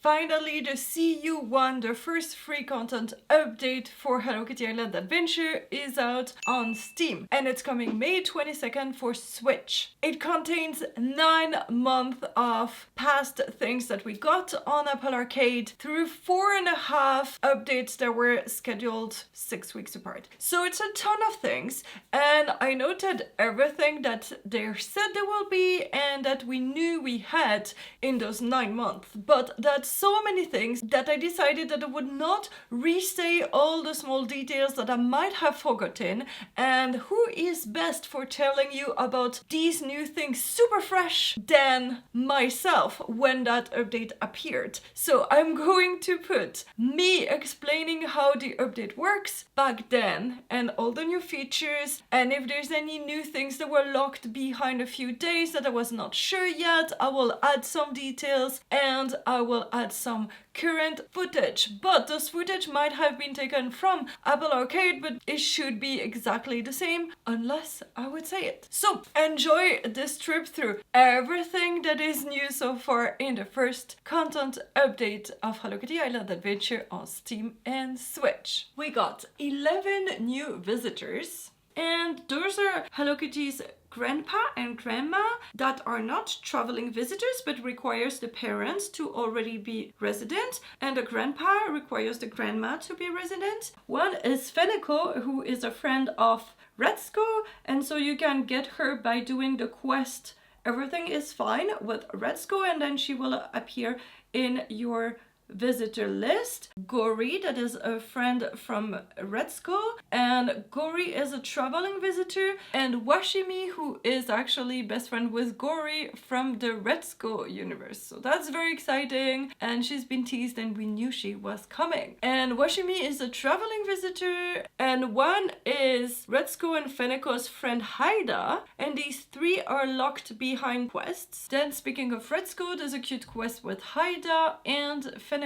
finally the CU1, the first free content update for Hello Kitty Island Adventure, is out on Steam and it's coming May 22nd for Switch. It contains 9 months of past things that we got on Apple Arcade through 4.5 updates that were scheduled 6 weeks apart. So it's a ton of things, and I noted everything that they said there will be and that we knew we had in those 9 months, but that's so many things that I decided that I would not re-say all the small details that I might have forgotten. And who is best for telling you about these new things super fresh than myself when that update appeared? So I'm going to put me explaining how the update works back then and all the new features, and if there's any new things that were locked behind a few days that I was not sure yet, I will add some details and I will add some current footage. But those footage might have been taken from Apple Arcade, but it should be exactly the same unless I would say it. So enjoy this trip through everything that is new so far in the first content update of Hello Kitty Island Adventure on Steam and Switch. We got 11 new visitors, and those are Hello Kitty's grandpa and grandma that are not traveling visitors but requires the parents to already be resident, and the grandpa requires the grandma to be resident. One is Feneko, who is a friend of Retsko, and so you can get her by doing the quest Everything is Fine with Retsko, and then she will appear in your visitor list. Gori, that is a friend from Retsko, and Gori is a traveling visitor, and Washimi, who is actually best friend with Gori from the Retsko universe. So that's very exciting, and she's been teased and we knew she was coming. And Washimi is a traveling visitor, and one is Retsko and Feneko's friend Haida, and these three are locked behind quests. Then speaking of Retsko, there's a cute quest with Haida and Feneko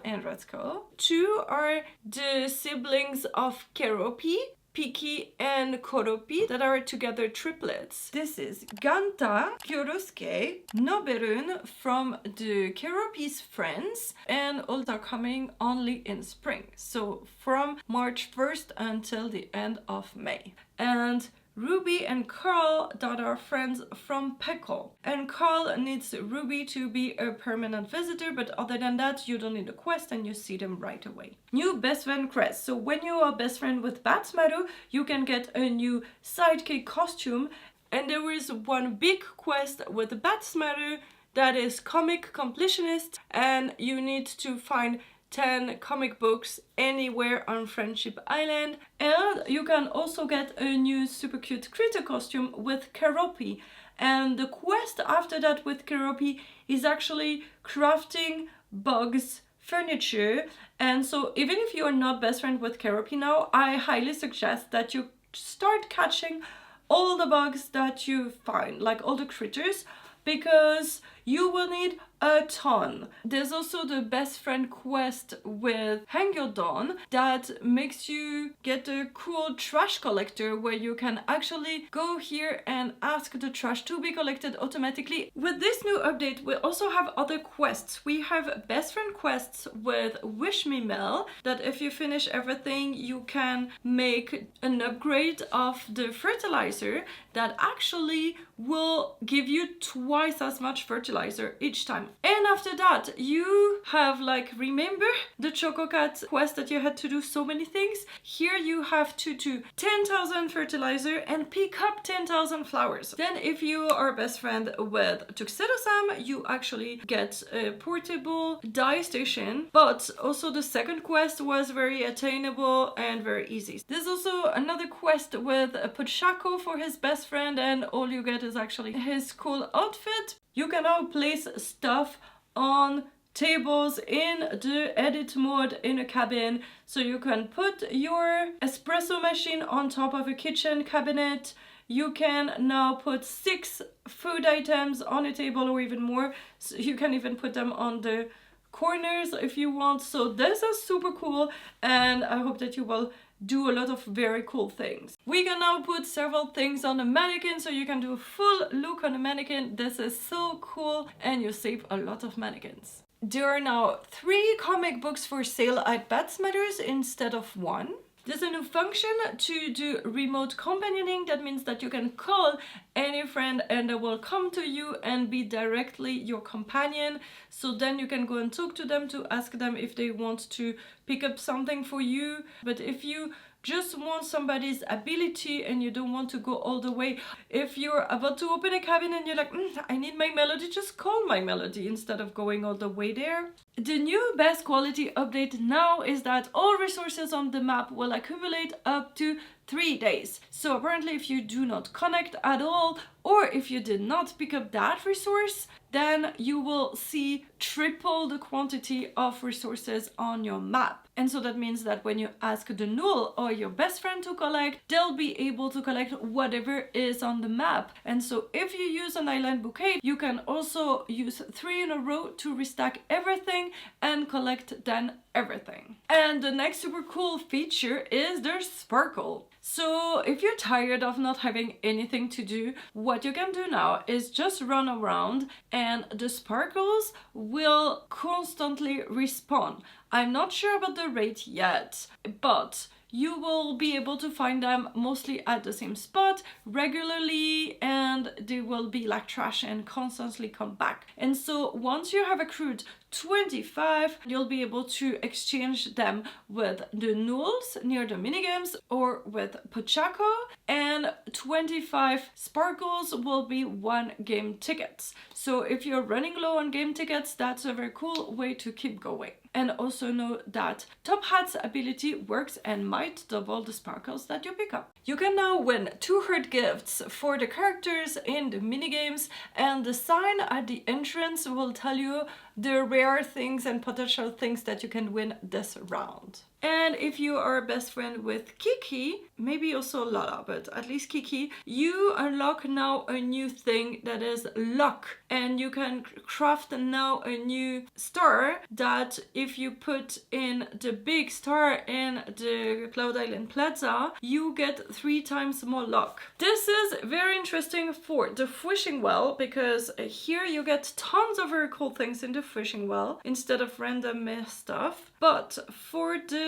and Retsko. Two are the siblings of Keropi, Piki and Koropi, that are together triplets. This is Ganta, Kyorusuke, Noberun from the Keropi's friends, and all are coming only in spring. So from March 1st until the end of May. And Ruby and Carl that are friends from Peko. And Carl needs Ruby to be a permanent visitor, but other than that, you don't need a quest and you see them right away. New best friend crest. So when you are best friend with Batsmaru, you can get a new sidekick costume. And there is one big quest with Batsmaru that is comic completionist, and you need to find 10 comic books anywhere on Friendship Island. And you can also get a new super cute critter costume with Keropi. And the quest after that with Keropi is actually crafting bugs furniture. And so even if you are not best friend with Keropi now, I highly suggest that you start catching all the bugs that you find, like all the critters, because you will need a ton. There's also the best friend quest with Hangyodon that makes you get a cool trash collector where you can actually go here and ask the trash to be collected automatically. With this new update, we also have other quests. We have best friend quests with Wish Me Mel, that if you finish everything, you can make an upgrade of the fertilizer that actually will give you twice as much fertilizer each time. And after that, you have, like, remember the Chococat quest that you had to do so many things? Here you have to do 10,000 fertilizer and pick up 10,000 flowers. Then if you are best friend with Tuxedo-sam, you actually get a portable dye station. But also the second quest was very attainable and very easy. There's also another quest with Puchako for his best friend, and all you get is actually his cool outfit. You can now place stuff on tables in the edit mode in a cabin. So you can put your espresso machine on top of a kitchen cabinet. You can now put 6 food items on a table or even more. So you can even put them on the corners if you want. So this is super cool, and I hope that you will do a lot of very cool things. We can now put several things on the mannequin, so you can do a full look on the mannequin. This is so cool, and you save a lot of mannequins. There are now 3 comic books for sale at Bats Matters instead of 1. There's a new function to do remote companioning. That means that you can call any friend and they will come to you and be directly your companion. So then you can go and talk to them to ask them if they want to pick up something for you. But if you just want somebody's ability and you don't want to go all the way, if you're about to open a cabin and you're like, I need my melody, just call my melody instead of going all the way there. The new best quality update now is that all resources on the map will accumulate up to 3 days. So apparently if you do not connect at all, or if you did not pick up that resource, then you will see triple the quantity of resources on your map. And so that means that when you ask the null or your best friend to collect, they'll be able to collect whatever is on the map. And so if you use an island bouquet, you can also use 3 in a row to restack everything and collect then everything. And the next super cool feature is the sparkle. So if you're tired of not having anything to do, what you can do now is just run around and the sparkles will constantly respawn. I'm not sure about the rate yet, but you will be able to find them mostly at the same spot regularly, and they will be like trash and constantly come back. And so once you have accrued 25, you'll be able to exchange them with the nulls near the minigames or with Pochako, and 25 sparkles will be 1 game ticket. So if you're running low on game tickets, that's a very cool way to keep going. And also know that Top Hat's ability works and might double the sparkles that you pick up. You can now win 2 hard gifts for the characters in the minigames, and the sign at the entrance will tell you the rare things and potential things that you can win this round. And if you are best friend with Kiki, maybe also Lala, but at least Kiki, you unlock now a new thing that is luck. And you can craft now a new star that if you put in the big star in the Cloud Island Plaza, you get 3 times more luck. This is very interesting for the fishing well, because here you get tons of very cool things in the fishing well instead of random stuff. But for the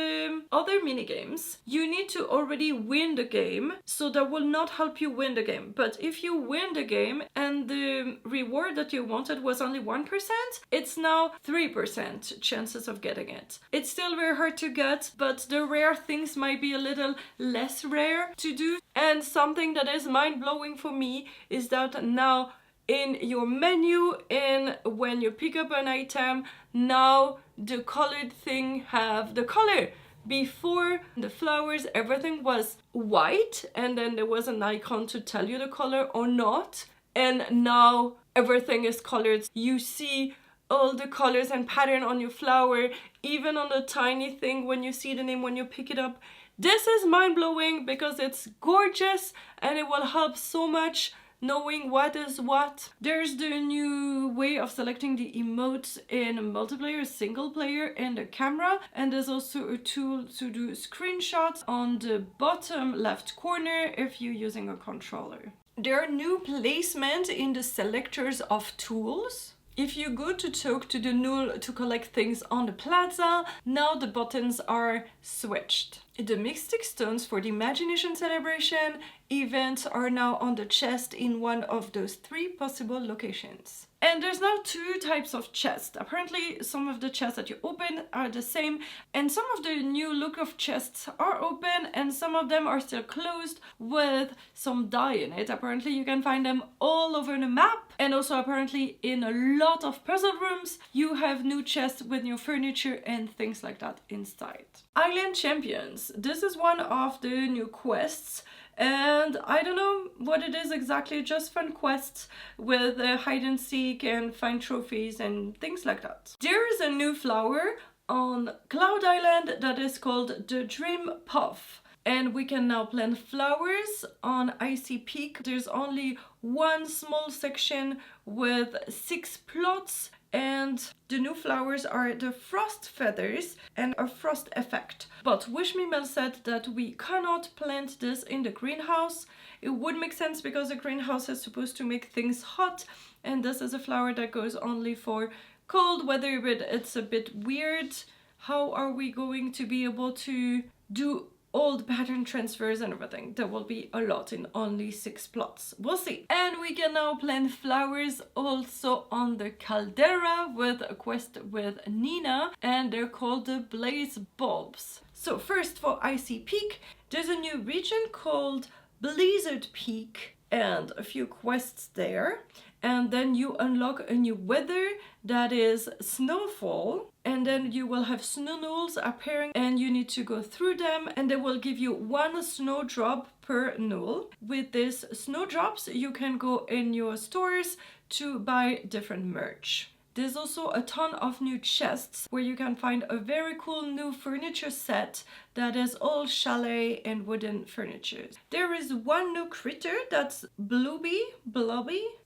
other minigames, you need to already win the game, so that will not help you win the game. But if you win the game and the reward that you wanted was only 1%, it's now 3% chances of getting it. It's still very hard to get, but the rare things might be a little less rare to do. And something that is mind-blowing for me is that now in your menu, and when you pick up an item, now the colored thing have the color. Before the flowers, everything was white and then there was an icon to tell you the color or not, and now everything is colored. You see all the colors and pattern on your flower, even on the tiny thing when you see the name when you pick it up. This is mind-blowing because it's gorgeous and it will help so much knowing what is what. There's the new way of selecting the emotes in multiplayer, single player, and the camera, and there's also a tool to do screenshots on the bottom left corner if you're using a controller. There are new placement in the selectors of tools. If you go to talk to the null to collect things on the plaza, now the buttons are switched. The Mystic Stones for the Imagination Celebration event are now on the chest in one of those 3 possible locations. And there's now 2 types of chests. Apparently some of the chests that you open are the same, and some of the new look of chests are open and some of them are still closed with some dye in it. Apparently you can find them all over the map, and also apparently in a lot of puzzle rooms you have new chests with new furniture and things like that inside. Island Champions. This is one of the new quests. And I don't know what it is exactly, just fun quests with hide and seek and find trophies and things like that. There is a new flower on Cloud Island that is called the Dream Puff. And we can now plant flowers on Icy Peak. There's only one small section with 6 plots, And the new flowers are the frost feathers and a frost effect. But Wish Me Mel said that we cannot plant this in the greenhouse. It would make sense because the greenhouse is supposed to make things hot, and this is a flower that goes only for cold weather, but it's a bit weird. How are we going to be able to do all the pattern transfers and everything? There will be a lot in only 6 plots. We'll see. And we can now plant flowers also on the caldera with a quest with Nina, and they're called the Blaze Bulbs. So first for Icy Peak, there's a new region called Blizzard Peak and a few quests there. And then you unlock a new weather that is snowfall, and then you will have snow knolls appearing and you need to go through them, and they will give you 1 snowdrop per knoll. With these snowdrops you can go in your stores to buy different merch. There's also a ton of new chests where you can find a very cool new furniture set that is all chalet and wooden furniture. There is one new critter that's Blobby,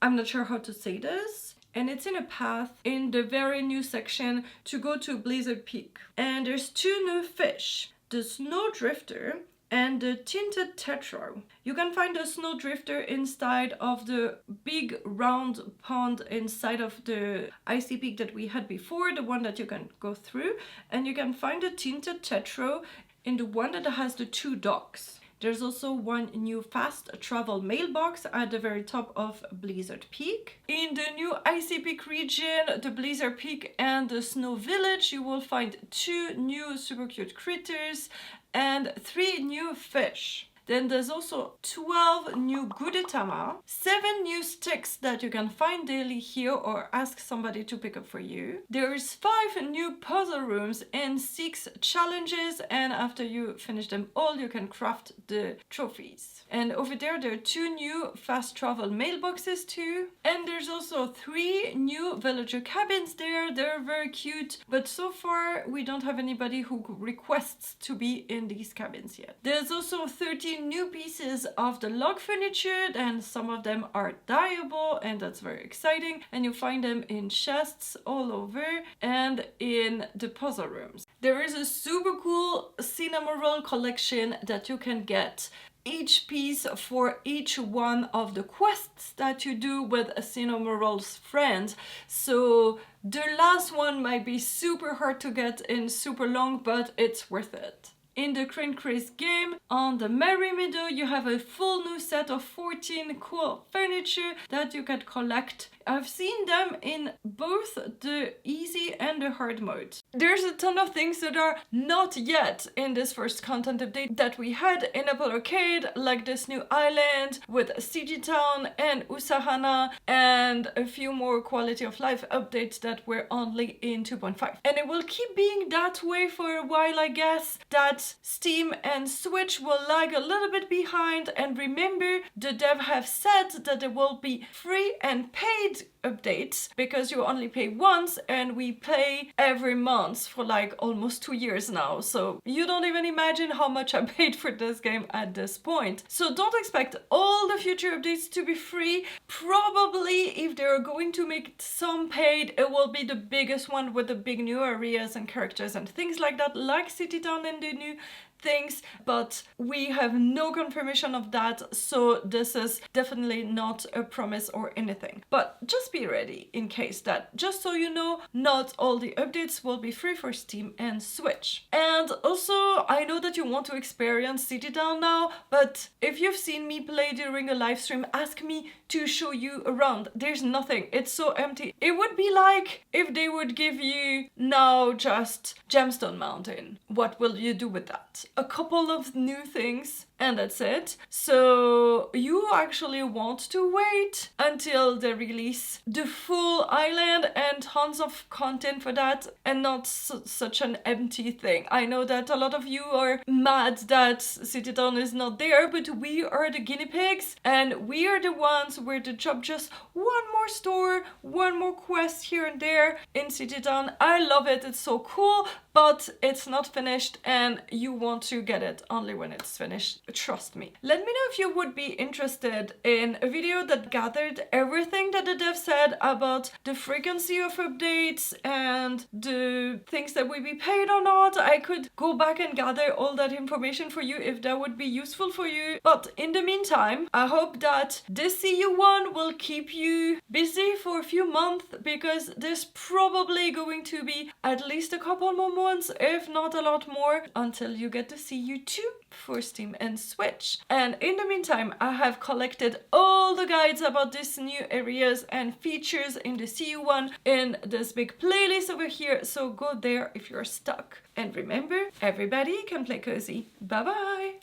I'm not sure how to say this. And it's in a path in the very new section to go to Blizzard Peak. And there's 2 new fish, the Snowdrifter and the tinted tetrao. You can find the snowdrifter inside of the big round pond inside of the icy peak that we had before, the one that you can go through, and you can find the tinted tetrao in the one that has the 2 docks. There's also one new fast travel mailbox at the very top of Blizzard Peak. In the new Icy Peak region, the Blizzard Peak and the Snow Village, you will find 2 new super cute critters and 3 new fish. Then there's also 12 new Gudetama, 7 new sticks that you can find daily here or ask somebody to pick up for you. There's 5 new puzzle rooms and 6 challenges, and after you finish them all you can craft the trophies. And over there are 2 new fast travel mailboxes too. And there's also 3 new villager cabins there. They're very cute, but so far we don't have anybody who requests to be in these cabins yet. There's also 13 new pieces of the log furniture, and some of them are dyeable, and that's very exciting. And you find them in chests all over and in the puzzle rooms. There is a super cool cinema roll collection that you can get, each piece for each one of the quests that you do with a cinema roll's friend. So the last one might be super hard to get and super long, but it's worth it. In the Crane Craze game, on the Merry Meadow, you have a full new set of 14 cool furniture that you can collect. I've seen them in both the easy and the hard mode. There's a ton of things that are not yet in this first content update that we had in Apple Arcade, like this new island with City Town and Usahana, and a few more quality of life updates that were only in 2.5. And it will keep being that way for a while, I guess, that Steam and Switch will lag a little bit behind. And remember, the dev have said that there will be free and paid updates because you only pay once, and we pay every month for like almost 2 years now. So you don't even imagine how much I paid for this game at this point. So don't expect all the future updates to be free. Probably if they're going to make some paid, it will be the biggest one with the big new areas and characters and things like that, like City Town and the new things, but we have no confirmation of that, so this is definitely not a promise or anything. But just be ready in case that, just so you know, not all the updates will be free for Steam and Switch. And also, I know that you want to experience City Town now, but if you've seen me play during a live stream, ask me to show you around. There's nothing. It's so empty. It would be like if they would give you now just Gemstone Mountain. What will you do with that? A couple of new things and that's it. So you actually want to wait until they release the full island and tons of content for that, and not such an empty thing. I know that a lot of you are mad that City Town is not there, but we are the guinea pigs, and we are the ones where the job just one more store, one more quest here and there in City Town. I love it, it's so cool, but it's not finished and you want to get it only when it's finished trust me. Let me know if you would be interested in a video that gathered everything that the dev said about the frequency of updates and the things that will be paid or not. I could go back and gather all that information for you if that would be useful for you. But in the meantime, I hope that this CU1 will keep you busy for a few months, because there's probably going to be at least a couple more months, if not a lot more, until you get to CU2 for Steam and Switch. And in the meantime, I have collected all the guides about these new areas and features in the CU1 in this big playlist over here, so go there if you're stuck. And remember, everybody can play cozy. Bye bye!